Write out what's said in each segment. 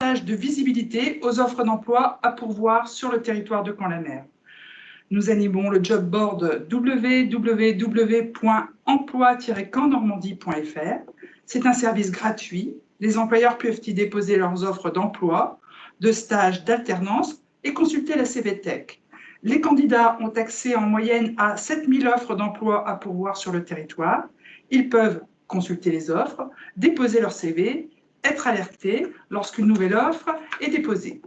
de visibilité aux offres d'emploi à pourvoir sur le territoire de Caen-la-Mer. Nous animons le job board www.emploi-caennormandie.fr. C'est un service gratuit. Les employeurs peuvent y déposer leurs offres d'emploi, de stage, d'alternance et consulter la CVTech. Les candidats ont accès en moyenne à 7000 offres d'emploi à pourvoir sur le territoire. Ils peuvent consulter les offres, déposer leur CV, être alertés lorsqu'une nouvelle offre est déposée.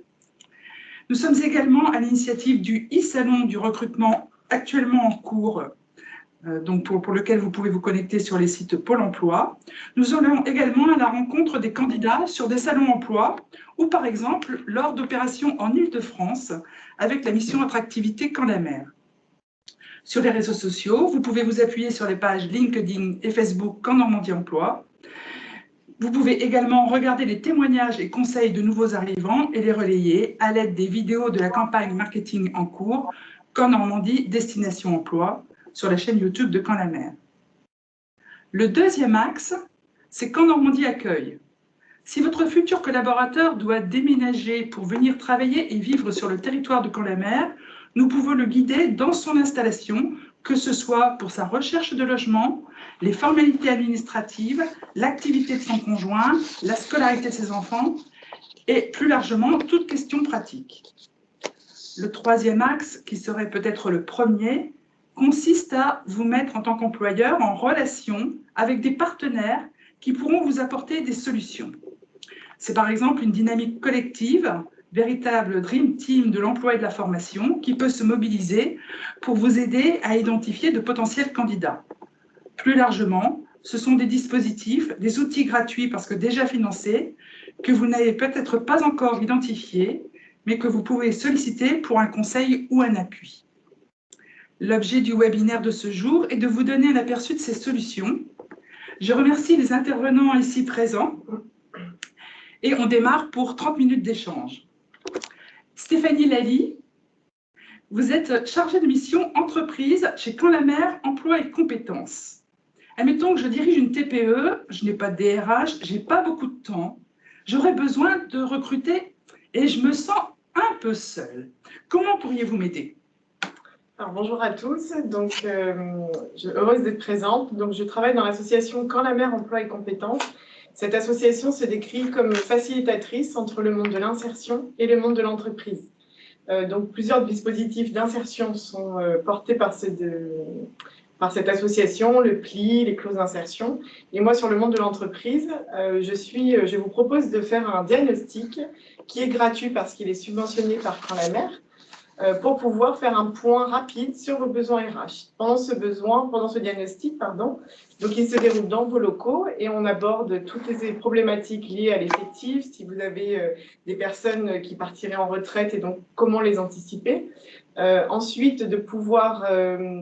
Nous sommes également à l'initiative du e-salon du recrutement actuellement en cours, donc pour lequel vous pouvez vous connecter sur les sites Pôle emploi. Nous allons également à la rencontre des candidats sur des salons emploi ou par exemple lors d'opérations en Île-de-France avec la mission Attractivité Caen-la-Mer. Sur les réseaux sociaux, vous pouvez vous appuyer sur les pages LinkedIn et Facebook Caen Normandie Emploi. Vous pouvez également regarder les témoignages et conseils de nouveaux arrivants et les relayer à l'aide des vidéos de la campagne marketing en cours Caen Normandie Destination Emploi sur la chaîne YouTube de Caen-la-Mer. Le deuxième axe, c'est Caen Normandie Accueil. Si votre futur collaborateur doit déménager pour venir travailler et vivre sur le territoire de Caen-la-Mer, nous pouvons le guider dans son installation, que ce soit pour sa recherche de logement, les formalités administratives, l'activité de son conjoint, la scolarité de ses enfants et plus largement toute question pratique. Le troisième axe, qui serait peut-être le premier, consiste à vous mettre en tant qu'employeur en relation avec des partenaires qui pourront vous apporter des solutions. C'est par exemple une dynamique collective, véritable Dream Team de l'emploi et de la formation qui peut se mobiliser pour vous aider à identifier de potentiels candidats. Plus largement, ce sont des dispositifs, des outils gratuits parce que déjà financés, que vous n'avez peut-être pas encore identifiés, mais que vous pouvez solliciter pour un conseil ou un appui. L'objet du webinaire de ce jour est de vous donner un aperçu de ces solutions. Je remercie les intervenants ici présents et on démarre pour 30 minutes d'échange. Stéphanie Lally, vous êtes chargée de mission entreprise chez Caen-la-Mer Emploi et Compétences. Admettons que je dirige une TPE, je n'ai pas de DRH, je n'ai pas beaucoup de temps, j'aurais besoin de recruter et je me sens un peu seule. Comment pourriez-vous m'aider? Alors, bonjour à tous, donc, je suis heureuse d'être présente. Donc, je travaille dans l'association Caen-la-Mer Emploi et Compétences. Cette association se décrit comme facilitatrice entre le monde de l'insertion et le monde de l'entreprise. Donc, plusieurs dispositifs d'insertion sont portés par cette association, le PLI, les clauses d'insertion. Et moi, sur le monde de l'entreprise, je vous propose de faire un diagnostic qui est gratuit parce qu'il est subventionné par Caen-la-Mer, pour pouvoir faire un point rapide sur vos besoins RH. Pendant ce diagnostic, donc il se déroule dans vos locaux et on aborde toutes les problématiques liées à l'effectif, si vous avez des personnes qui partiraient en retraite et donc comment les anticiper. Ensuite, de pouvoir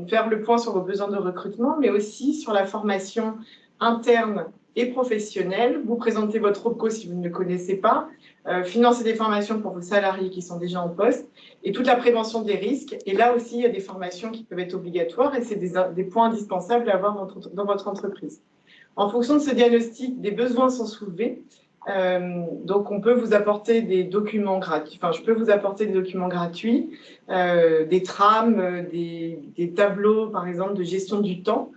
faire le point sur vos besoins de recrutement, mais aussi sur la formation interne et professionnelle. Vous présentez votre OPCO si vous ne le connaissez pas, financer des formations pour vos salariés qui sont déjà en poste, et toute la prévention des risques. Et là aussi, il y a des formations qui peuvent être obligatoires et c'est des points indispensables à avoir dans votre entreprise. En fonction de ce diagnostic, des besoins sont soulevés. Donc, on peut vous apporter des documents gratuits. Enfin, je peux vous apporter des documents gratuits, des trames, des tableaux, par exemple, de gestion du temps.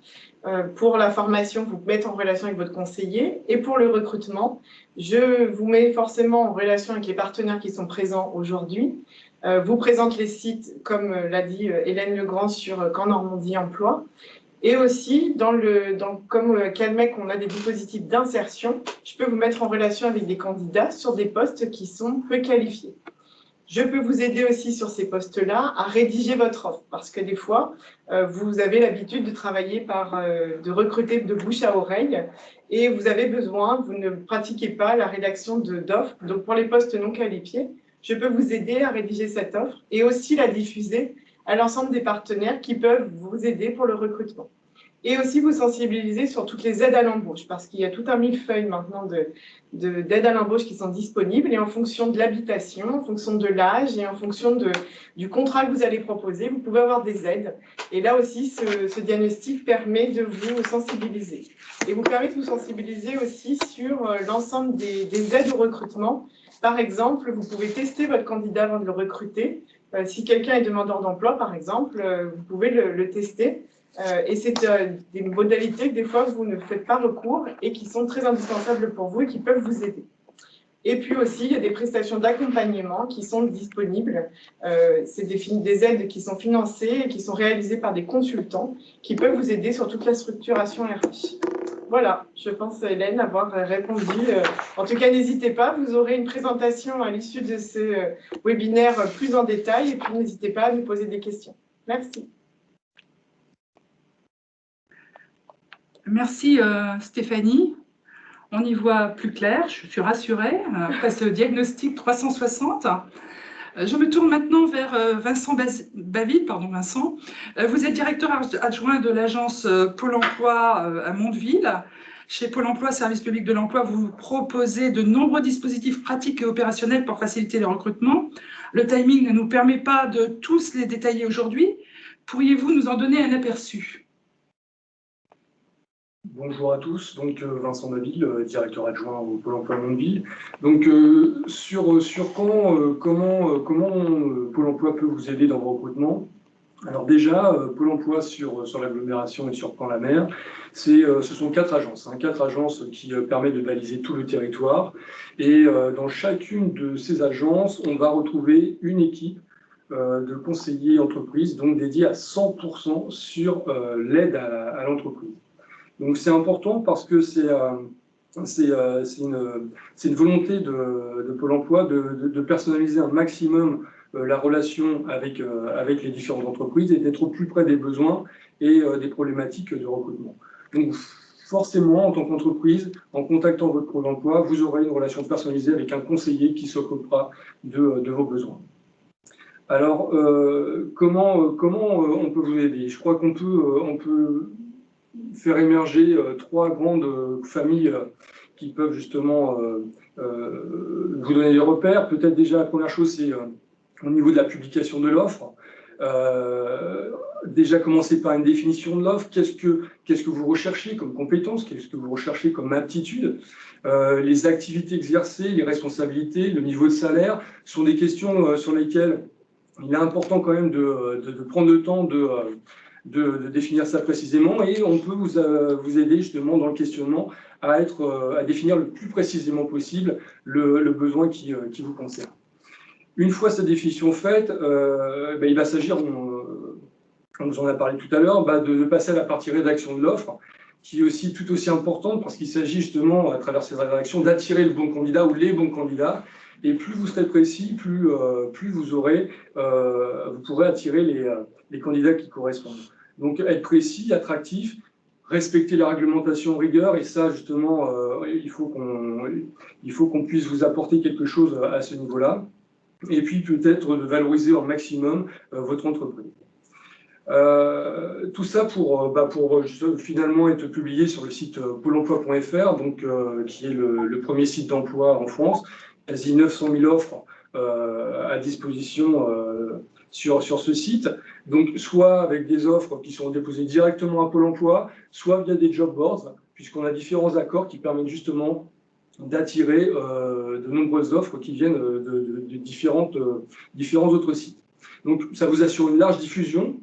Pour la formation, vous mettez en relation avec votre conseiller. Et pour le recrutement, je vous mets forcément en relation avec les partenaires qui sont présents aujourd'hui. Vous présente les sites, comme l'a dit Hélène Legrand sur Caen Normandie Emploi. Et aussi, comme Calmec, on a des dispositifs d'insertion. Je peux vous mettre en relation avec des candidats sur des postes qui sont peu qualifiés. Je peux vous aider aussi sur ces postes-là à rédiger votre offre parce que des fois, vous avez l'habitude de travailler de recruter de bouche à oreille et vous avez besoin, vous ne pratiquez pas la rédaction d'offres. Donc, pour les postes non qualifiés, je peux vous aider à rédiger cette offre et aussi la diffuser à l'ensemble des partenaires qui peuvent vous aider pour le recrutement. et aussi vous sensibiliser sur toutes les aides à l'embauche, parce qu'il y a tout un millefeuille maintenant d'aides à l'embauche qui sont disponibles, et en fonction de l'habitation, en fonction de l'âge et en fonction du contrat que vous allez proposer, vous pouvez avoir des aides. Et là aussi, ce diagnostic permet de vous sensibiliser. Et vous permet de vous sensibiliser aussi sur l'ensemble des aides au recrutement. Par exemple, vous pouvez tester votre candidat avant de le recruter. Si quelqu'un est demandeur d'emploi, par exemple, vous pouvez le tester. Et c'est des modalités que des fois vous ne faites pas recours et qui sont très indispensables pour vous et qui peuvent vous aider. Et puis aussi, il y a des prestations d'accompagnement qui sont disponibles. C'est des aides qui sont financées et qui sont réalisées par des consultants qui peuvent vous aider sur toute la structuration RH. Voilà, je pense, Hélène, avoir répondu. En tout cas, n'hésitez pas, vous aurez une présentation à l'issue de ce webinaire plus en détail. Et puis, n'hésitez pas à nous poser des questions. Merci. Merci Stéphanie. On y voit plus clair, je suis rassurée après ce diagnostic 360. Je me tourne maintenant vers Vincent Baville. Pardon, Vincent. Vous êtes directeur adjoint de l'agence Pôle emploi à Mondeville. Chez Pôle emploi, Service public de l'emploi, vous proposez de nombreux dispositifs pratiques et opérationnels pour faciliter les recrutements. Le timing ne nous permet pas de tous les détailler aujourd'hui. Pourriez-vous nous en donner un aperçu ? Bonjour à tous, donc Vincent Baville, directeur adjoint au Pôle emploi Mondeville. Donc comment Pôle emploi peut vous aider dans vos recrutements? Alors déjà, Pôle emploi sur l'agglomération et sur Caen-la-Mer, ce sont 4 agences, hein, 4 agences qui permettent de baliser tout le territoire. Et dans chacune de ces agences, on va retrouver une équipe de conseillers entreprises, donc dédiée à 100% sur l'aide à l'entreprise. Donc c'est important parce que c'est une volonté de Pôle emploi de personnaliser un maximum la relation avec les différentes entreprises et d'être au plus près des besoins et des problématiques de recrutement. Donc forcément, en tant qu'entreprise, en contactant votre Pôle emploi, vous aurez une relation personnalisée avec un conseiller qui s'occupera de vos besoins. Alors, comment on peut vous aider? Je crois qu'on peut faire émerger 3 grandes familles qui peuvent justement vous donner des repères. Peut-être déjà la première chose, c'est au niveau de la publication de l'offre. Déjà commencer par une définition de l'offre. Qu'est-ce que vous recherchez comme compétences? Qu'est-ce que vous recherchez comme aptitude? Les activités exercées, les responsabilités, le niveau de salaire sont des questions sur lesquelles il est important quand même de prendre le temps de définir ça précisément, et on peut vous aider justement dans le questionnement à définir le plus précisément possible le besoin qui vous concerne. Une fois cette définition faite, il va s'agir, on vous en a parlé tout à l'heure, de passer à la partie rédaction de l'offre, qui est aussi tout aussi importante parce qu'il s'agit justement, à travers cette rédaction, d'attirer le bon candidat ou les bons candidats. Et plus vous serez précis, plus vous pourrez attirer les candidats qui correspondent. Donc être précis, attractif, respecter la réglementation en rigueur, et ça justement, il faut qu'on puisse vous apporter quelque chose à ce niveau-là. Et puis peut-être de valoriser au maximum votre entreprise. Tout ça pour finalement être publié sur le site pôle emploi.fr, donc qui est le premier site d'emploi en France. Quasi 900 000 offres à disposition sur ce site. Donc, soit avec des offres qui sont déposées directement à Pôle emploi, soit via des job boards, puisqu'on a différents accords qui permettent justement d'attirer de nombreuses offres qui viennent de différents autres sites. Donc, ça vous assure une large diffusion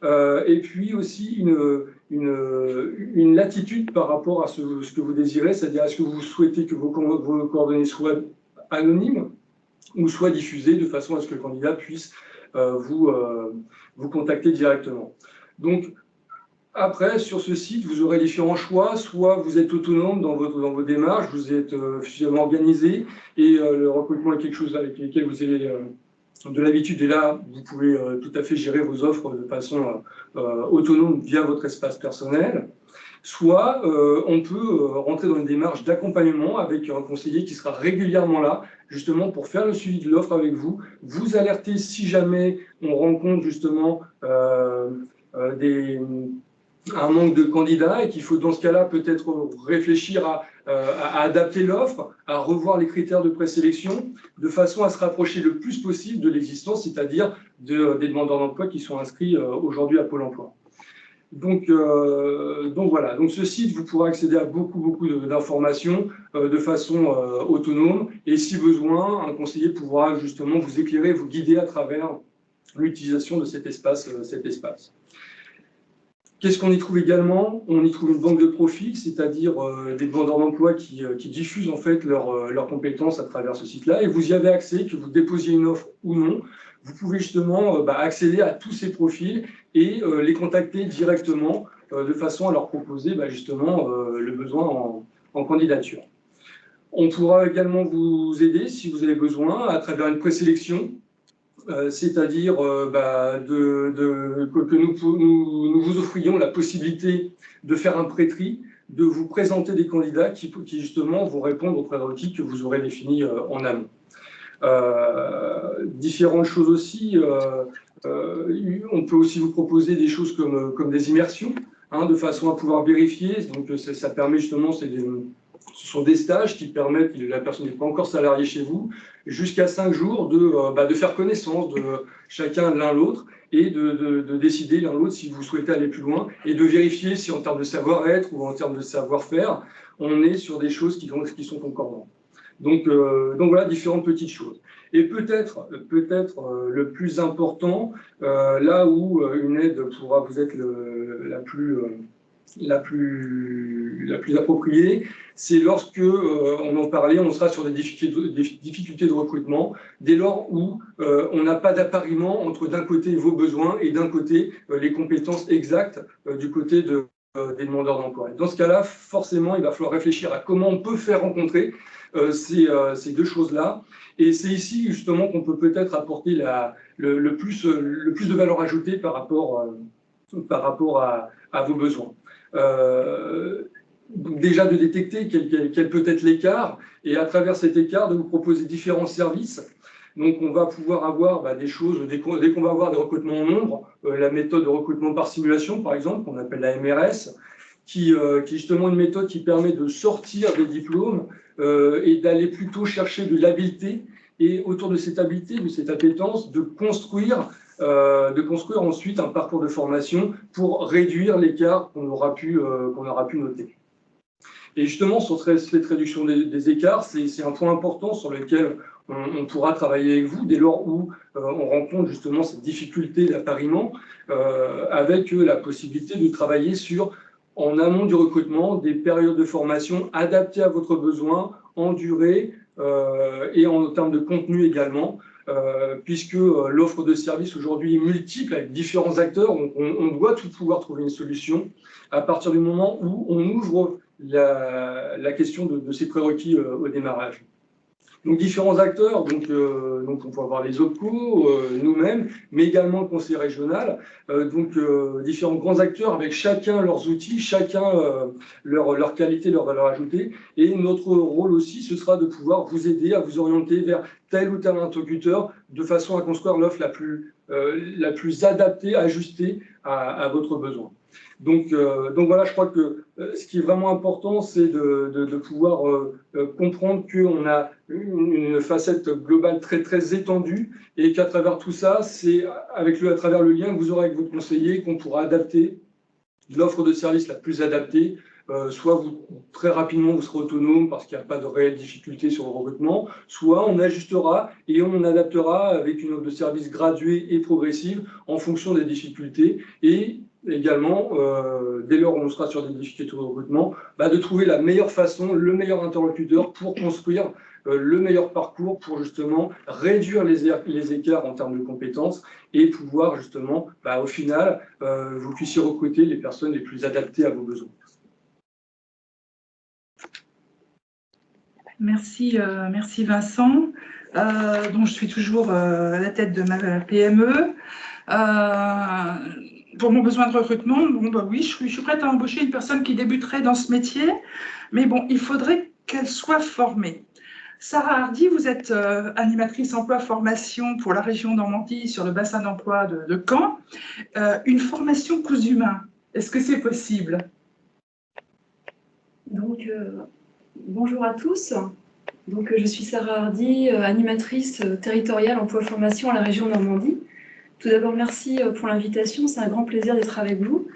et puis aussi une latitude par rapport à ce que vous désirez, c'est-à-dire est-ce que vous souhaitez que vos coordonnées soient anonymes ou soit diffusées de façon à ce que le candidat puisse vous contacter directement. Donc, après, sur ce site, vous aurez différents choix. Soit vous êtes autonome dans vos démarches, vous êtes suffisamment organisé et le recrutement est quelque chose avec lequel vous avez de l'habitude. Et là, vous pouvez tout à fait gérer vos offres de façon autonome via votre espace personnel. Soit on peut rentrer dans une démarche d'accompagnement avec un conseiller qui sera régulièrement là, justement pour faire le suivi de l'offre avec vous, vous alerter si jamais on rencontre justement un manque de candidats et qu'il faut dans ce cas-là peut-être réfléchir à adapter l'offre, à revoir les critères de présélection de façon à se rapprocher le plus possible de l'existence, c'est-à-dire des demandeurs d'emploi qui sont inscrits aujourd'hui à Pôle emploi. Donc voilà, donc ce site, vous pourrez accéder à beaucoup d'informations de façon autonome et si besoin, un conseiller pourra justement vous éclairer, vous guider à travers l'utilisation de cet espace. Qu'est-ce qu'on y trouve également? On y trouve une banque de profils, c'est-à-dire des demandeurs d'emploi qui diffusent en fait leurs compétences à travers ce site-là et vous y avez accès, que vous déposiez une offre ou non. Vous pouvez justement accéder à tous ces profils et les contacter directement de façon à leur proposer justement le besoin en candidature. On pourra également vous aider si vous avez besoin à travers une présélection, c'est-à-dire que nous vous offrions la possibilité de faire un pré-tri, de vous présenter des candidats qui justement vont répondre aux prérequis que vous aurez définis en amont. Différentes choses aussi, on peut aussi vous proposer des choses comme des immersions, de façon à pouvoir vérifier. Donc ça permet justement, ce sont des stages qui permettent, la personne n'est pas encore salariée chez vous, jusqu'à 5 jours de faire connaissance de chacun l'un l'autre et de décider l'un l'autre si vous souhaitez aller plus loin et de vérifier si en termes de savoir-être ou en termes de savoir-faire, on est sur des choses qui sont concordantes. Donc voilà, différentes petites choses. Et peut-être le plus important, là où une aide pourra vous être la plus appropriée, c'est lorsque, on en parlait, on sera sur des difficultés de recrutement, dès lors où on n'a pas d'appariement entre d'un côté vos besoins et d'un côté les compétences exactes du côté des demandeurs d'emploi. Dans ce cas-là, forcément, il va falloir réfléchir à comment on peut faire rencontrer ces deux choses-là. Et c'est ici justement qu'on peut peut-être apporter le plus de valeur ajoutée par rapport à vos besoins. Déjà de détecter quel peut être l'écart et à travers cet écart de vous proposer différents services. Donc on va pouvoir avoir des choses, dès qu'on va avoir des recrutements en nombre, la méthode de recrutement par simulation par exemple, qu'on appelle la MRS, qui est justement une méthode qui permet de sortir des diplômes et d'aller plutôt chercher de l'habileté et autour de cette habileté, de cette appétence, de construire ensuite un parcours de formation pour réduire l'écart qu'on aura pu noter. Et justement, sur cette réduction des écarts, c'est un point important sur lequel on pourra travailler avec vous dès lors où on rencontre justement cette difficulté d'appariement, avec la possibilité de travailler en amont du recrutement, des périodes de formation adaptées à votre besoin, en durée et en termes de contenu également, puisque l'offre de service aujourd'hui est multiple avec différents acteurs, on doit tout pouvoir trouver une solution à partir du moment où on ouvre la question de ces prérequis au démarrage. Donc différents acteurs, donc on peut avoir les OPCO, nous-mêmes, mais également le conseil régional, différents grands acteurs avec chacun leurs outils, chacun leur qualité, leur valeur ajoutée. Et notre rôle aussi, ce sera de pouvoir vous aider à vous orienter vers tel ou tel interlocuteur de façon à construire l'offre la plus adaptée, ajustée à votre besoin. Donc voilà, je crois que ce qui est vraiment important, c'est de pouvoir comprendre qu'on a une facette globale très, très étendue et qu'à travers tout ça, c'est à travers le lien que vous aurez avec votre conseiller qu'on pourra adapter l'offre de service la plus adaptée. Soit très rapidement, vous serez autonome parce qu'il n'y a pas de réelle difficulté sur le recrutement, soit on ajustera et on adaptera avec une offre de service graduée et progressive en fonction des difficultés et également, dès lors où on sera sur des difficultés de recrutement, de trouver la meilleure façon, le meilleur interlocuteur pour construire le meilleur parcours pour justement réduire les écarts en termes de compétences et pouvoir justement, au final, vous puissiez recruter les personnes les plus adaptées à vos besoins. Merci Vincent. Donc je suis toujours à la tête de ma PME. Pour mon besoin de recrutement, oui, je suis prête à embaucher une personne qui débuterait dans ce métier, mais bon, il faudrait qu'elle soit formée. Sarah Hardy, vous êtes animatrice emploi-formation pour la région Normandie sur le bassin d'emploi de Caen. Une formation cousu main. Est-ce que c'est possible? Donc, bonjour à tous. Donc, je suis Sarah Hardy, animatrice territoriale emploi-formation à la région Normandie. Tout d'abord, merci pour l'invitation. C'est un grand plaisir d'être avec vous.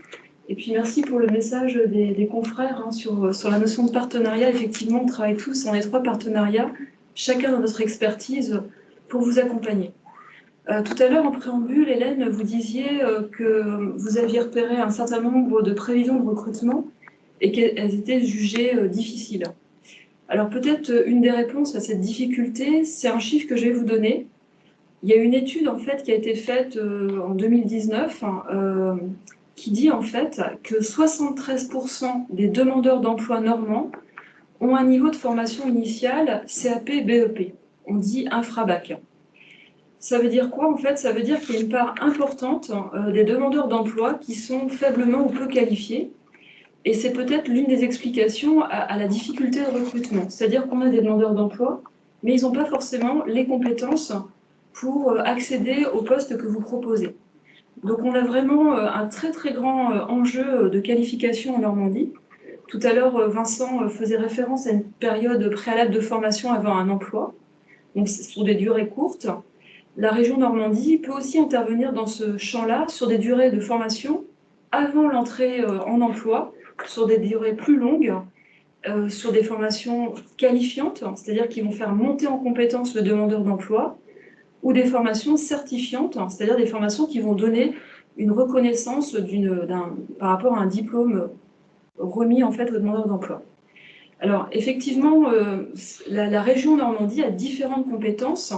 Et puis, merci pour le message des confrères sur la notion de partenariat. Effectivement, on travaille tous en étroit partenariat, chacun dans notre expertise, pour vous accompagner. Tout à l'heure, en préambule, Hélène, vous disiez que vous aviez repéré un certain nombre de prévisions de recrutement et qu'elles étaient jugées difficiles. Alors peut-être une des réponses à cette difficulté, c'est un chiffre que je vais vous donner. Il y a une étude en fait qui a été faite en 2019 qui dit en fait que 73% des demandeurs d'emploi normands ont un niveau de formation initiale CAP BEP. On dit infra-bac. Ça veut dire quoi en fait? Ça veut dire qu'il y a une part importante des demandeurs d'emploi qui sont faiblement ou peu qualifiés. Et c'est peut-être l'une des explications à la difficulté de recrutement. C'est-à-dire qu'on a des demandeurs d'emploi, mais ils n'ont pas forcément les compétences pour accéder au poste que vous proposez. Donc on a vraiment un très très grand enjeu de qualification en Normandie. Tout à l'heure, Vincent faisait référence à une période préalable de formation avant un emploi, donc sur des durées courtes. La région Normandie peut aussi intervenir dans ce champ-là sur des durées de formation avant l'entrée en emploi, sur des durées plus longues, sur des formations qualifiantes, c'est-à-dire qui vont faire monter en compétence le demandeur d'emploi, ou des formations certifiantes, c'est-à-dire des formations qui vont donner une reconnaissance par rapport à un diplôme remis en fait au demandeur d'emploi. Alors effectivement, la région Normandie a différentes compétences.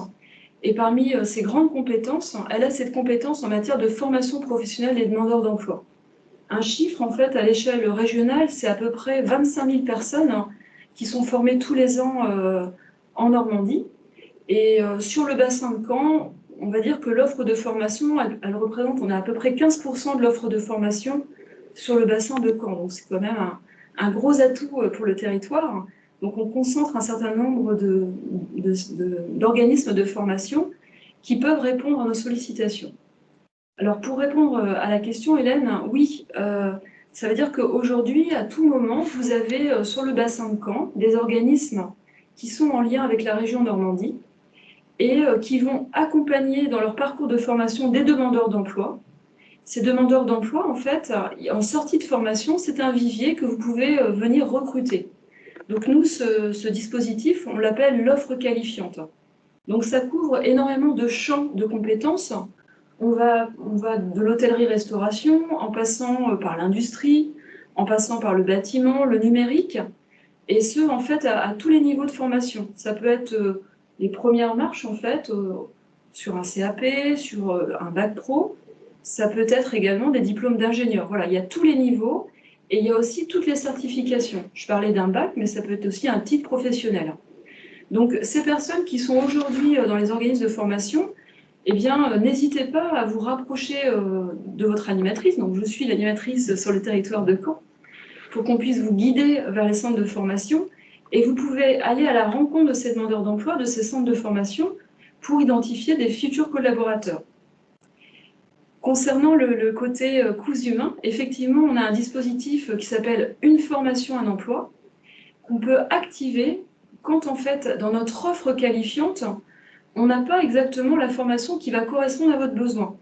Et parmi ces grandes compétences, elle a cette compétence en matière de formation professionnelle des demandeurs d'emploi. Un chiffre, en fait, à l'échelle régionale, c'est à peu près 25 000 personnes qui sont formées tous les ans en Normandie. Et sur le bassin de Caen, on va dire que l'offre de formation, elle représente, on a à peu près 15% de l'offre de formation sur le bassin de Caen. Donc c'est quand même un gros atout pour le territoire. Donc on concentre un certain nombre d'organismes de formation qui peuvent répondre à nos sollicitations. Alors pour répondre à la question, Hélène, oui, ça veut dire qu'aujourd'hui, à tout moment, vous avez sur le bassin de Caen des organismes qui sont en lien avec la région Normandie et qui vont accompagner dans leur parcours de formation des demandeurs d'emploi. Ces demandeurs d'emploi, en fait, en sortie de formation, c'est un vivier que vous pouvez venir recruter. Donc nous, ce dispositif, on l'appelle l'offre qualifiante. Donc ça couvre énormément de champs de compétences. On va de l'hôtellerie-restauration, en passant par l'industrie, en passant par le bâtiment, le numérique, et ce, en fait, à tous les niveaux de formation. Ça peut être les premières marches, en fait, sur un CAP, sur un bac pro. Ça peut être également des diplômes d'ingénieur. Voilà, il y a tous les niveaux. Et il y a aussi toutes les certifications. Je parlais d'un bac, mais ça peut être aussi un titre professionnel. Donc, ces personnes qui sont aujourd'hui dans les organismes de formation, eh bien, n'hésitez pas à vous rapprocher de votre animatrice. Donc, je suis l'animatrice sur le territoire de Caen, pour qu'on puisse vous guider vers les centres de formation. Et vous pouvez aller à la rencontre de ces demandeurs d'emploi, de ces centres de formation, pour identifier des futurs collaborateurs. Concernant le côté coûts humains, effectivement, on a un dispositif qui s'appelle Une formation, un emploi, qu'on peut activer quand, en fait, dans notre offre qualifiante, on n'a pas exactement la formation qui va correspondre à votre besoin.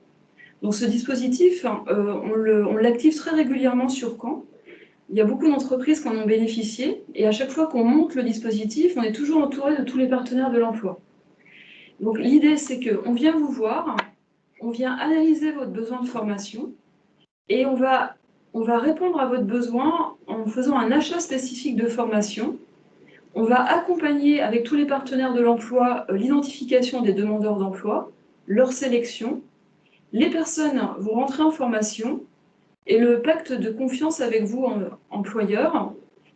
Donc ce dispositif, on l'active très régulièrement sur Caen. Il y a beaucoup d'entreprises qui en ont bénéficié, et à chaque fois qu'on monte le dispositif, on est toujours entouré de tous les partenaires de l'emploi. Donc l'idée, c'est qu'on vient vous voir, on vient analyser votre besoin de formation et on va répondre à votre besoin en faisant un achat spécifique de formation. On va accompagner avec tous les partenaires de l'emploi l'identification des demandeurs d'emploi, leur sélection. Les personnes vont rentrer en formation et le pacte de confiance avec vous, employeur,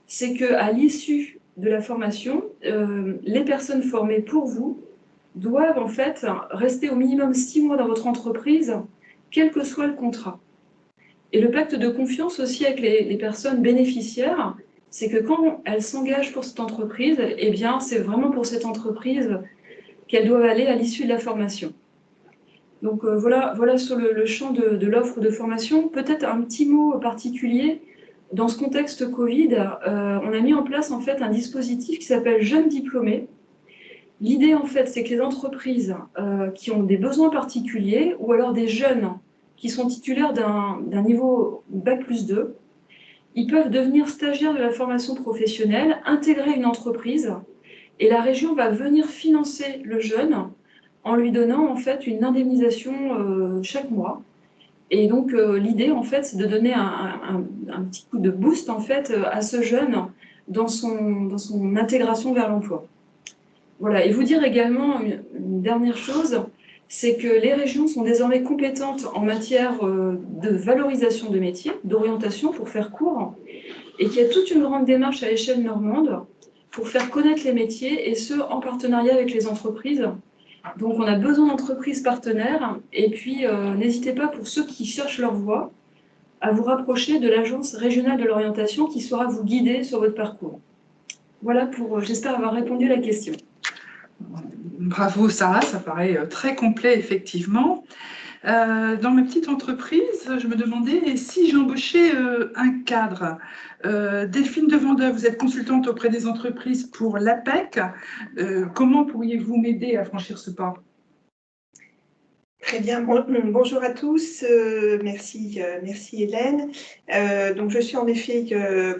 c'est qu'à l'issue de la formation, les personnes formées pour vous doivent en fait rester au minimum 6 mois dans votre entreprise, quel que soit le contrat. Et le pacte de confiance aussi avec les personnes bénéficiaires, c'est que quand elles s'engagent pour cette entreprise, eh bien, c'est vraiment pour cette entreprise qu'elles doivent aller à l'issue de la formation. Donc voilà sur le champ de l'offre de formation. Peut-être un petit mot particulier. Dans ce contexte Covid, on a mis en place en fait un dispositif qui s'appelle Jeunes Diplômés. L'idée en fait, c'est que les entreprises qui ont des besoins particuliers ou alors des jeunes qui sont titulaires d'un niveau Bac+2, ils peuvent devenir stagiaires de la formation professionnelle, intégrer une entreprise et la région va venir financer le jeune en lui donnant en fait une indemnisation chaque mois. Et donc l'idée en fait, c'est de donner un petit coup de boost en fait à ce jeune dans son intégration vers l'emploi. Voilà. Et vous dire également une dernière chose, c'est que les régions sont désormais compétentes en matière de valorisation de métiers, d'orientation pour faire court, et qu'il y a toute une grande démarche à l'échelle normande pour faire connaître les métiers, et ce, en partenariat avec les entreprises. Donc, on a besoin d'entreprises partenaires. Et puis, n'hésitez pas, pour ceux qui cherchent leur voie, à vous rapprocher de l'Agence régionale de l'orientation qui saura vous guider sur votre parcours. Voilà j'espère avoir répondu à la question. Bravo Sarah, ça paraît très complet effectivement. Dans ma petite entreprise, je me demandais si j'embauchais un cadre. Delphine Devendeur, vous êtes consultante auprès des entreprises pour l'APEC. Comment pourriez-vous m'aider à franchir ce pas? Très bien, bonjour à tous, merci Hélène. Donc je suis en effet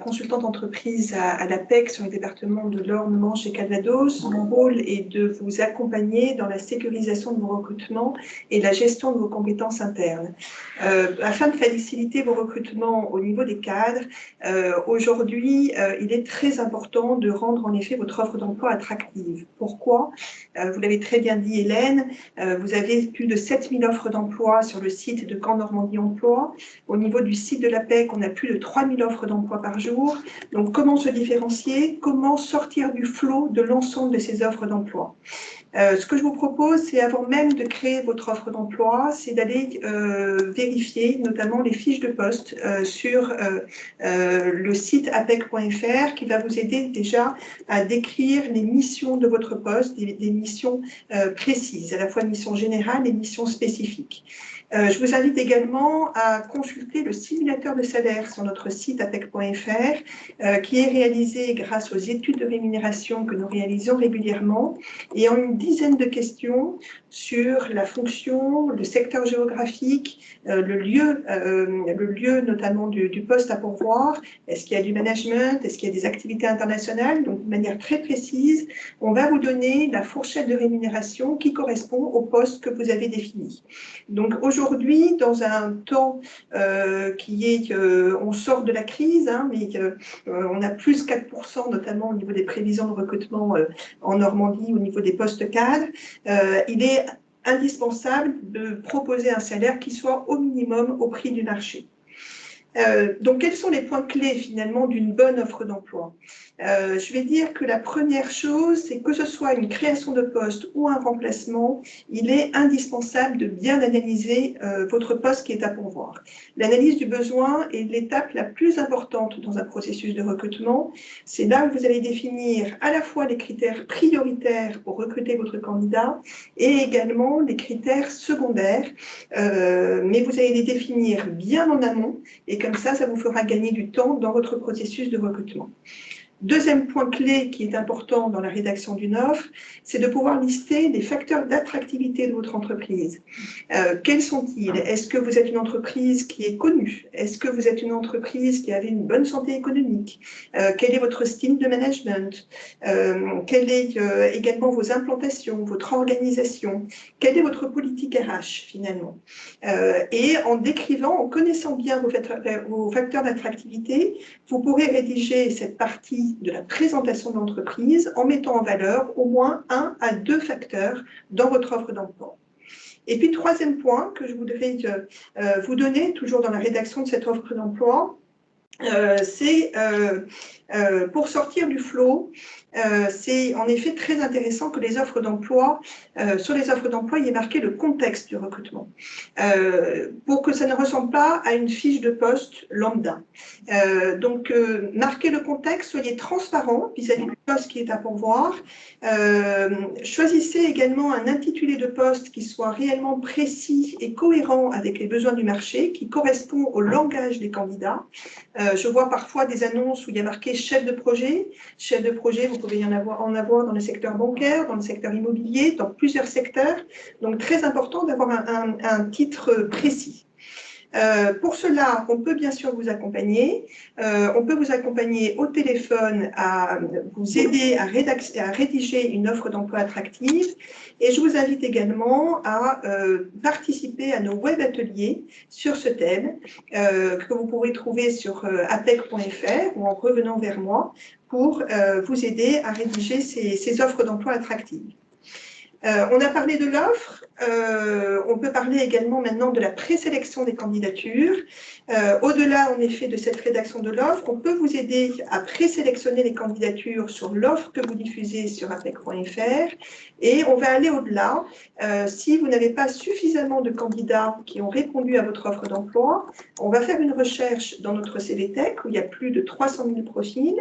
consultante entreprise à l'APEC sur les départements de l'Orne, Manche et Calvados. Mon rôle est de vous accompagner dans la sécurisation de vos recrutements et la gestion de vos compétences internes. Afin de faciliter vos recrutements au niveau des cadres, aujourd'hui il est très important de rendre en effet votre offre d'emploi attractive. Pourquoi? Vous l'avez très bien dit Hélène, vous avez plus de 7000 offres d'emploi sur le site de Caen Normandie Emploi. Au niveau du site de l'APEC, on a plus de 3000 offres d'emploi par jour. Donc, comment se différencier? Comment sortir du flot de l'ensemble de ces offres d'emploi? Ce que je vous propose, c'est avant même de créer votre offre d'emploi, c'est d'aller vérifier notamment les fiches de poste sur le site apec.fr qui va vous aider déjà à décrire les missions de votre poste, des missions précises, à la fois missions générales et missions spécifiques. Je vous invite également à consulter le simulateur de salaire sur notre site apec.fr qui est réalisé grâce aux études de rémunération que nous réalisons régulièrement et en une dizaine de questions sur la fonction, le secteur géographique, le lieu notamment du poste à pourvoir. Est-ce qu'il y a du management? Est-ce qu'il y a des activités internationales? Donc, de manière très précise, on va vous donner la fourchette de rémunération qui correspond au poste que vous avez défini. Donc, aujourd'hui, dans un temps on sort de la crise, hein, mais on a plus 4%, notamment au niveau des prévisions de recrutement en Normandie, au niveau des postes cadres, il est indispensable de proposer un salaire qui soit au minimum au prix du marché. Donc, quels sont les points clés finalement d'une bonne offre d'emploi? Je vais dire que la première chose, c'est que ce soit une création de poste ou un remplacement, il est indispensable de bien analyser votre poste qui est à pourvoir. L'analyse du besoin est l'étape la plus importante dans un processus de recrutement. C'est là où vous allez définir à la fois les critères prioritaires pour recruter votre candidat et également les critères secondaires, mais vous allez les définir bien en amont et comme ça vous fera gagner du temps dans votre processus de recrutement. Deuxième point clé qui est important dans la rédaction d'une offre, c'est de pouvoir lister les facteurs d'attractivité de votre entreprise. Quels sont-ils? Est-ce que vous êtes une entreprise qui est connue? Est-ce que vous êtes une entreprise qui avait une bonne santé économique? Quel est votre style de management? Quelle est également vos implantations, votre organisation? Quelle est votre politique RH finalement? Et en décrivant, en connaissant bien vos facteurs d'attractivité, vous pourrez rédiger cette partie de la présentation de l'entreprise en mettant en valeur au moins 1 à 2 facteurs dans votre offre d'emploi. Et puis, troisième point que je voudrais vous donner, toujours dans la rédaction de cette offre d'emploi, c'est pour sortir du flot, c'est en effet très intéressant que les offres d'emploi, sur les offres d'emploi, il y ait marqué le contexte du recrutement, pour que ça ne ressemble pas à une fiche de poste lambda. Donc, marquez le contexte, soyez transparent vis-à-vis du poste qui est à pourvoir. Choisissez également un intitulé de poste qui soit réellement précis et cohérent avec les besoins du marché, qui correspond au langage des candidats. Je vois parfois des annonces où il y a marqué chef de projet. Chef de projet, vous pouvez en avoir dans le secteur bancaire, dans le secteur immobilier, dans plusieurs secteurs. Donc, très important d'avoir un titre précis. Pour cela, on peut bien sûr vous accompagner. On peut vous accompagner au téléphone, à vous aider à rédiger une offre d'emploi attractive. Et je vous invite également à participer à nos web ateliers sur ce thème que vous pourrez trouver sur apec.fr ou en revenant vers moi pour vous aider à rédiger ces offres d'emploi attractives. On a parlé de l'offre, on peut parler également maintenant de la présélection des candidatures. Au-delà, en effet, de cette rédaction de l'offre, on peut vous aider à présélectionner les candidatures sur l'offre que vous diffusez sur apec.fr. Et on va aller au-delà. Si vous n'avez pas suffisamment de candidats qui ont répondu à votre offre d'emploi, on va faire une recherche dans notre CVTech où il y a plus de 300 000 profils.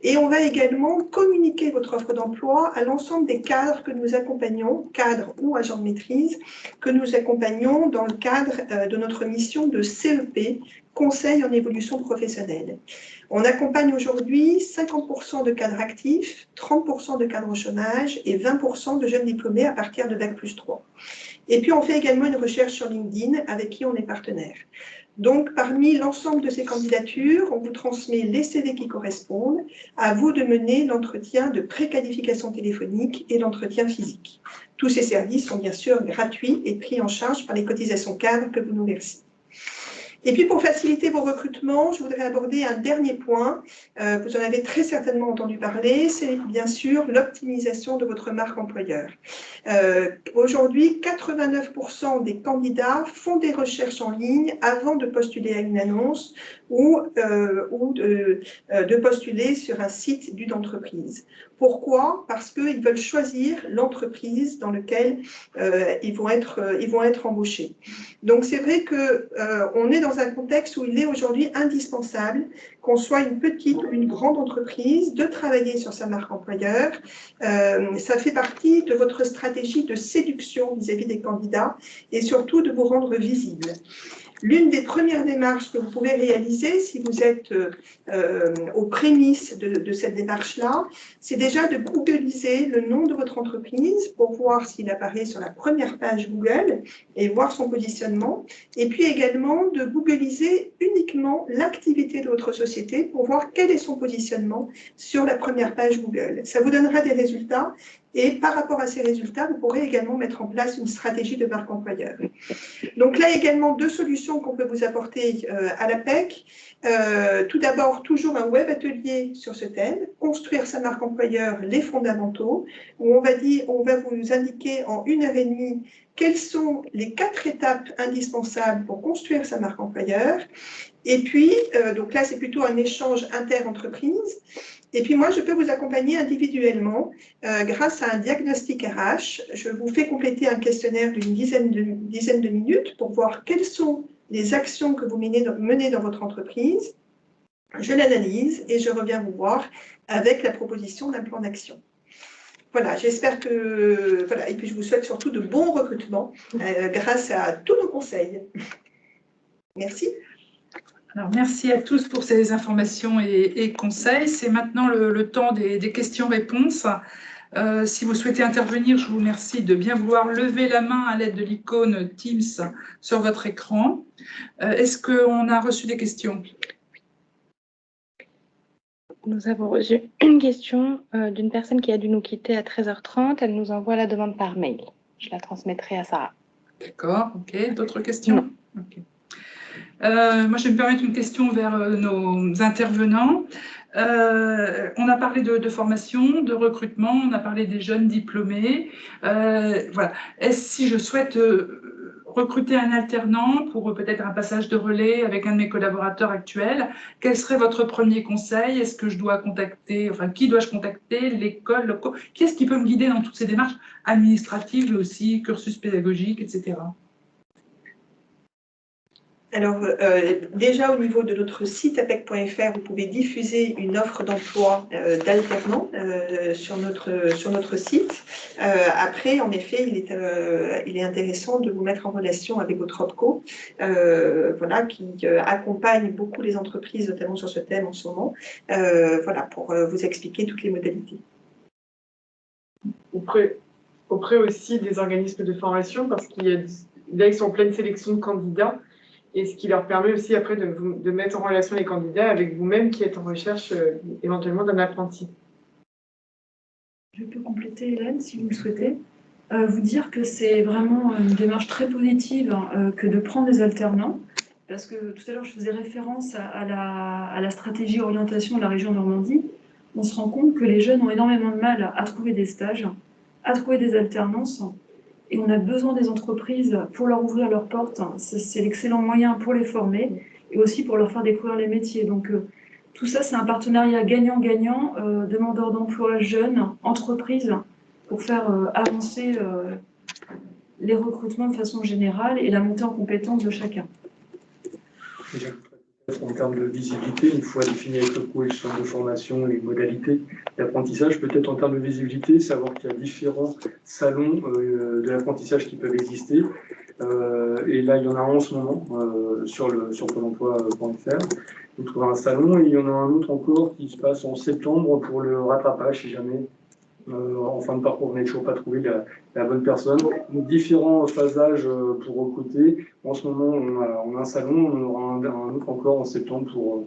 Et on va également communiquer votre offre d'emploi à l'ensemble des cadres que nous accompagnons, cadres ou agents de maîtrise, que nous accompagnons dans le cadre de notre mission de CEP, Conseil en évolution professionnelle. On accompagne aujourd'hui 50% de cadres actifs, 30% de cadres au chômage et 20% de jeunes diplômés à partir de Bac+3. Et puis on fait également une recherche sur LinkedIn avec qui on est partenaire. Donc, parmi l'ensemble de ces candidatures, on vous transmet les CV qui correspondent. À vous de mener l'entretien de préqualification téléphonique et l'entretien physique. Tous ces services sont bien sûr gratuits et pris en charge par les cotisations cadres que vous nous versez. Et puis, pour faciliter vos recrutements, je voudrais aborder un dernier point. Vous en avez très certainement entendu parler, c'est bien sûr l'optimisation de votre marque employeur. Aujourd'hui, 89% des candidats font des recherches en ligne avant de postuler à une annonce ou de postuler sur un site d'une entreprise. Pourquoi? Parce qu'ils veulent choisir l'entreprise dans laquelle ils vont être embauchés. Donc, c'est vrai qu'on est dans un contexte où il est aujourd'hui indispensable qu'on soit une petite ou une grande entreprise, de travailler sur sa marque employeur. Ça fait partie de votre stratégie de séduction vis-à-vis des candidats et surtout de vous rendre visible. L'une des premières démarches que vous pouvez réaliser, si vous êtes aux prémices de cette démarche-là, c'est déjà de googliser le nom de votre entreprise pour voir s'il apparaît sur la première page Google et voir son positionnement. Et puis également de googliser uniquement l'activité de votre société pour voir quel est son positionnement sur la première page Google. Ça vous donnera des résultats. Et par rapport à ces résultats, vous pourrez également mettre en place une stratégie de marque employeur. Donc là, également, deux solutions qu'on peut vous apporter à l'APEC. Tout d'abord, toujours un web atelier sur ce thème, construire sa marque employeur, les fondamentaux, où on va vous indiquer en 1h30 quelles sont les 4 étapes indispensables pour construire sa marque employeur. Et puis, donc là, c'est plutôt un échange inter-entreprise. Et puis moi, je peux vous accompagner individuellement grâce à un diagnostic RH. Je vous fais compléter un questionnaire d'une dizaine de minutes pour voir quelles sont les actions que vous menez dans votre entreprise. Je l'analyse et je reviens vous voir avec la proposition d'un plan d'action. Voilà, j'espère que... Voilà, et puis je vous souhaite surtout de bons recrutements grâce à tous nos conseils. Merci. Alors, merci à tous pour ces informations et conseils. C'est maintenant le temps des questions-réponses. Si vous souhaitez intervenir, je vous remercie de bien vouloir lever la main à l'aide de l'icône Teams sur votre écran. Est-ce qu'on a reçu des questions? Nous avons reçu une question d'une personne qui a dû nous quitter à 13h30. Elle nous envoie la demande par mail. Je la transmettrai à Sarah. D'accord, ok. D'autres questions? Non. Okay. Moi, je vais me permettre une question vers nos intervenants. On a parlé de formation, de recrutement, on a parlé des jeunes diplômés. Voilà. Si je souhaite recruter un alternant pour peut-être un passage de relais avec un de mes collaborateurs actuels, quel serait votre premier conseil? Est-ce que je dois contacter, enfin, qui dois-je contacter? L'école, qui est-ce qui peut me guider dans toutes ces démarches administratives, mais aussi cursus pédagogique, etc. Alors, déjà au niveau de notre site apec.fr, vous pouvez diffuser une offre d'emploi d'alternants sur notre site. Après, en effet, il est intéressant de vous mettre en relation avec votre OPCO, voilà, qui accompagne beaucoup les entreprises, notamment sur ce thème en ce moment, voilà, pour vous expliquer toutes les modalités. Auprès aussi des organismes de formation, parce qu'ils sont en pleine sélection de candidats, et ce qui leur permet aussi après de mettre en relation les candidats avec vous-même qui êtes en recherche éventuellement d'un apprenti. Je peux compléter, Hélène, si vous le souhaitez. Vous dire que c'est vraiment une démarche très positive que de prendre des alternants, parce que tout à l'heure je faisais référence à la stratégie orientation de la région Normandie. On se rend compte que les jeunes ont énormément de mal à trouver des stages, à trouver des alternances, et on a besoin des entreprises pour leur ouvrir leurs portes. C'est l'excellent moyen pour les former et aussi pour leur faire découvrir les métiers. Donc tout ça, c'est un partenariat gagnant-gagnant, demandeurs d'emploi, jeunes, entreprises, pour faire avancer les recrutements de façon générale et la montée en compétences de chacun. En termes de visibilité, une fois défini avec le coût et le centre de formation, les modalités d'apprentissage, peut-être en termes de visibilité, savoir qu'il y a différents salons de l'apprentissage qui peuvent exister. Et là, il y en a un en ce moment sur Pôle emploi.fr. Vous trouvez un salon et il y en a un autre encore qui se passe en septembre pour le rattrapage, si jamais en fin de parcours, vous n'avez toujours pas trouvé la bonne personne. Donc, différents phases d'âge pour recruter. En ce moment, on a un salon, on aura un autre encore en septembre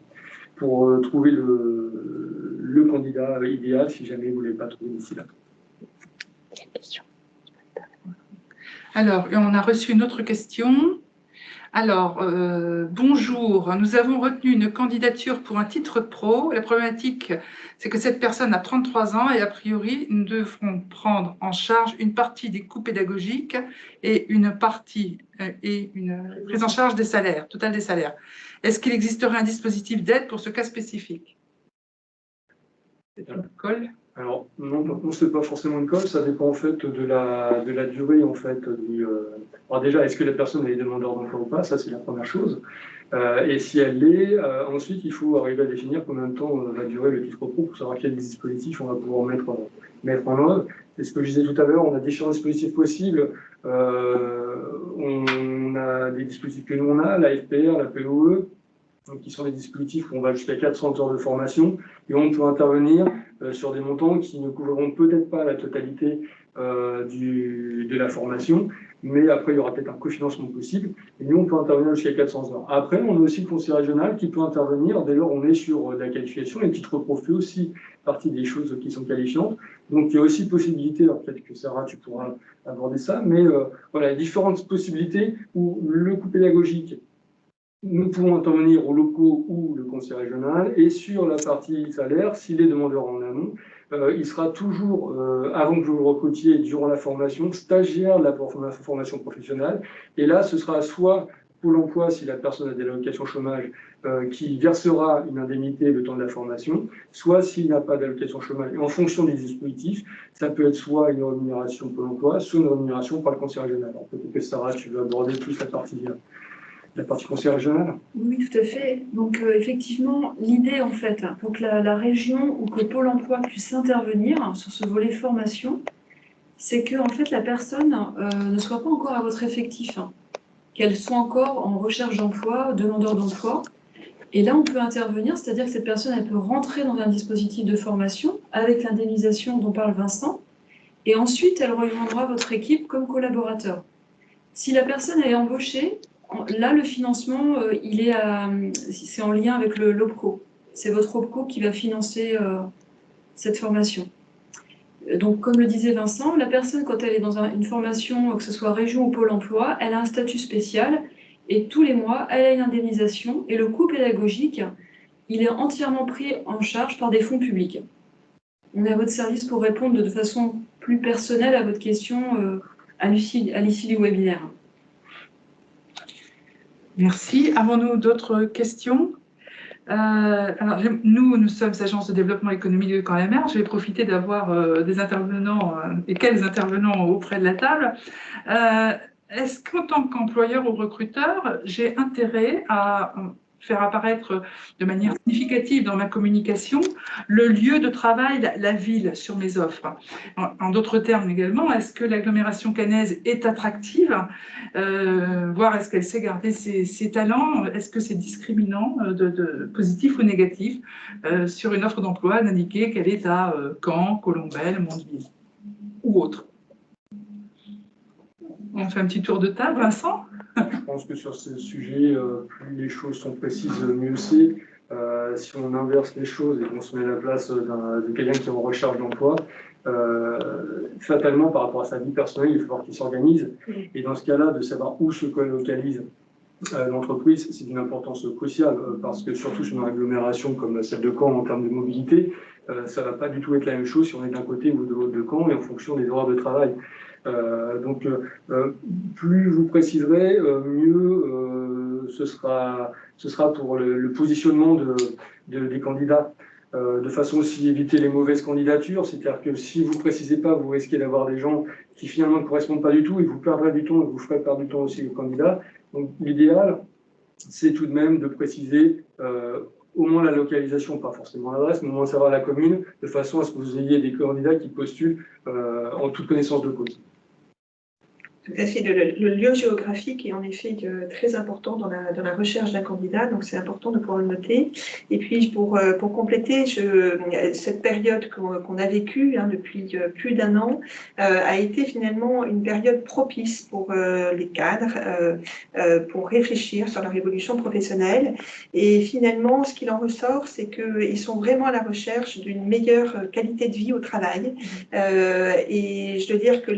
pour trouver le candidat idéal, si jamais vous ne l'avez pas trouvé d'ici là. Alors, on a reçu une autre question. Alors, bonjour, nous avons retenu une candidature pour un titre pro. La problématique, c'est que cette personne a 33 ans et a priori, nous devrons prendre en charge une partie des coûts pédagogiques et une prise en charge des salaires, totale des salaires. Est-ce qu'il existerait un dispositif d'aide pour ce cas spécifique? C'est une colle? Alors, non, ce n'est pas forcément une colle, ça dépend en fait de la durée en fait. Alors déjà, est-ce que la personne est demandeur d'emploi ou pas? Ça, c'est la première chose. Et si elle l'est, ensuite, il faut arriver à définir combien de temps va durer le titre pro pour savoir quels dispositifs on va pouvoir mettre en œuvre. C'est ce que je disais tout à l'heure, on a différents dispositifs possibles. On a des dispositifs que nous on a, la FPR, la POE, donc qui sont des dispositifs où on va jusqu'à 400 heures de formation et on peut intervenir sur des montants qui ne couvriront peut-être pas la totalité de la formation, mais après il y aura peut-être un cofinancement possible et nous on peut intervenir jusqu'à 400 heures. Après on a aussi le conseil régional qui peut intervenir dès lors on est sur la qualification et le titre pro fait aussi partie des choses qui sont qualifiantes. Donc il y a aussi possibilité, alors peut-être que Sarah tu pourras aborder ça, mais voilà, différentes possibilités où le coût pédagogique, nous pouvons intervenir aux locaux ou le conseil régional. Et sur la partie salaire, s'il est demandeur en amont, il sera toujours, avant que vous le recrutiez, durant la formation, stagiaire de la formation professionnelle. Et là, ce sera soit Pôle emploi, si la personne a des allocations chômage, qui versera une indemnité le temps de la formation, soit s'il n'a pas d'allocation chômage. Et en fonction des dispositifs, ça peut être soit une rémunération Pôle emploi, soit une rémunération par le conseil régional. Alors peut-être que Sarah, tu veux aborder plus la partie conseil régional? Oui, tout à fait. Donc, effectivement, l'idée, en fait, pour que la région ou que Pôle emploi puisse intervenir sur ce volet formation, c'est que, en fait, la personne ne soit pas encore à votre effectif, qu'elle soit encore en recherche d'emploi, demandeur d'emploi. Et là, on peut intervenir, c'est-à-dire que cette personne, elle peut rentrer dans un dispositif de formation avec l'indemnisation dont parle Vincent, et ensuite, elle rejoindra votre équipe comme collaborateur. Si la personne est embauchée, là, le financement, c'est en lien avec l'OPCO. C'est votre OPCO qui va financer cette formation. Donc, comme le disait Vincent, la personne, quand elle est dans une formation, que ce soit région ou Pôle emploi, elle a un statut spécial et tous les mois, elle a une indemnisation et le coût pédagogique, il est entièrement pris en charge par des fonds publics. On est à votre service pour répondre de façon plus personnelle à votre question à l'issue du webinaire. Merci. Avons-nous d'autres questions? Alors, nous sommes agence de développement économique de Caen-la-Mer. Je vais profiter d'avoir des intervenants et quels intervenants auprès de la table. Est-ce qu'en tant qu'employeur ou recruteur, j'ai intérêt à faire apparaître de manière significative dans ma communication le lieu de travail, la ville sur mes offres? En d'autres termes également, est-ce que l'agglomération caennaise est attractive? Voir est-ce qu'elle sait garder ses talents? Est-ce que c'est discriminant de positif ou négatif sur une offre d'emploi d'indiquer qu'elle est à Caen, Colombelles, Mondeville ou autre? On fait un petit tour de table, Vincent? Je pense que sur ce sujet, plus les choses sont précises, mieux c'est. Si on inverse les choses et qu'on se met à la place de quelqu'un qui est en recherche d'emploi, fatalement, par rapport à sa vie personnelle, il faut falloir qu'il s'organise. Et dans ce cas-là, de savoir où se localise l'entreprise, c'est d'une importance cruciale, parce que surtout sur une agglomération comme celle de Caen, en termes de mobilité, ça ne va pas du tout être la même chose si on est d'un côté ou de l'autre de Caen, et en fonction des horaires de travail. Donc, plus vous préciserez, mieux ce sera pour le positionnement des candidats. De façon aussi éviter les mauvaises candidatures, c'est-à-dire que si vous ne précisez pas, vous risquez d'avoir des gens qui finalement ne correspondent pas du tout et vous perdrez du temps et vous ferez perdre du temps aussi aux candidats. Donc l'idéal, c'est tout de même de préciser au moins la localisation, pas forcément l'adresse, mais au moins savoir la commune, de façon à ce que vous ayez des candidats qui postulent en toute connaissance de cause. Tout à fait. Le lieu géographique est en effet très important dans la recherche d'un candidat, donc c'est important de pouvoir le noter. Et puis pour compléter, cette période qu'on a vécue depuis plus d'un an a été finalement une période propice pour les cadres pour réfléchir sur leur évolution professionnelle. Et finalement, ce qu'il en ressort, c'est qu'ils sont vraiment à la recherche d'une meilleure qualité de vie au travail. Et je dois dire que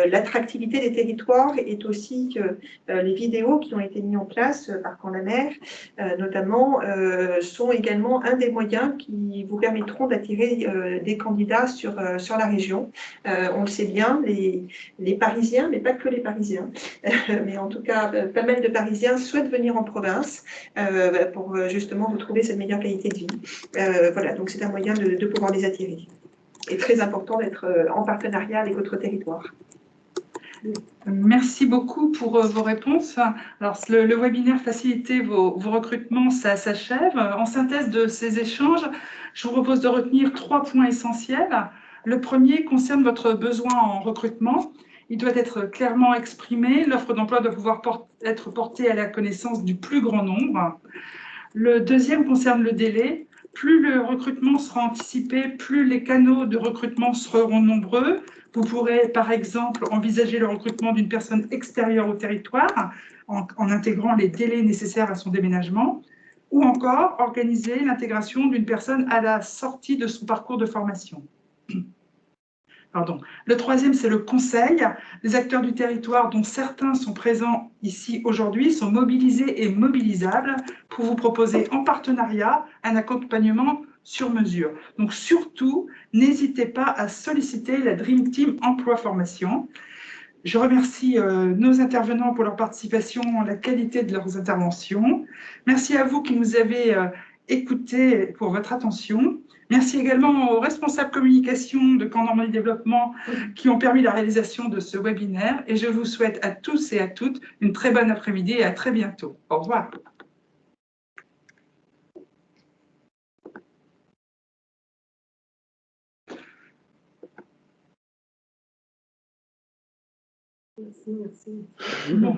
l'attractivité des territoires est aussi que les vidéos qui ont été mises en place par Caen-la-Mer, notamment, sont également un des moyens qui vous permettront d'attirer des candidats sur la région. On le sait bien, les Parisiens, mais pas que les Parisiens, mais en tout cas, pas mal de Parisiens souhaitent venir en province pour justement retrouver cette meilleure qualité de vie. Voilà, donc c'est un moyen de pouvoir les attirer. Et très important d'être en partenariat avec votre territoire. Merci beaucoup pour vos réponses. Alors, le webinaire Faciliter vos recrutements, ça s'achève. En synthèse de ces échanges, je vous propose de retenir 3 points essentiels. Le premier concerne votre besoin en recrutement. Il doit être clairement exprimé. L'offre d'emploi doit pouvoir être portée à la connaissance du plus grand nombre. Le deuxième concerne le délai. Plus le recrutement sera anticipé, plus les canaux de recrutement seront nombreux. Vous pourrez, par exemple, envisager le recrutement d'une personne extérieure au territoire en intégrant les délais nécessaires à son déménagement, ou encore organiser l'intégration d'une personne à la sortie de son parcours de formation. Pardon. Le troisième, c'est le conseil. Les acteurs du territoire, dont certains sont présents ici aujourd'hui, sont mobilisés et mobilisables pour vous proposer en partenariat un accompagnement sur mesure. Donc surtout, n'hésitez pas à solliciter la Dream Team Emploi Formation. Je remercie nos intervenants pour leur participation, la qualité de leurs interventions. Merci à vous qui nous avez écoutés pour votre attention. Merci également aux responsables communication de Caen Normandie Développement qui ont permis la réalisation de ce webinaire. Et je vous souhaite à tous et à toutes une très bonne après-midi et à très bientôt. Au revoir. Merci. Bon.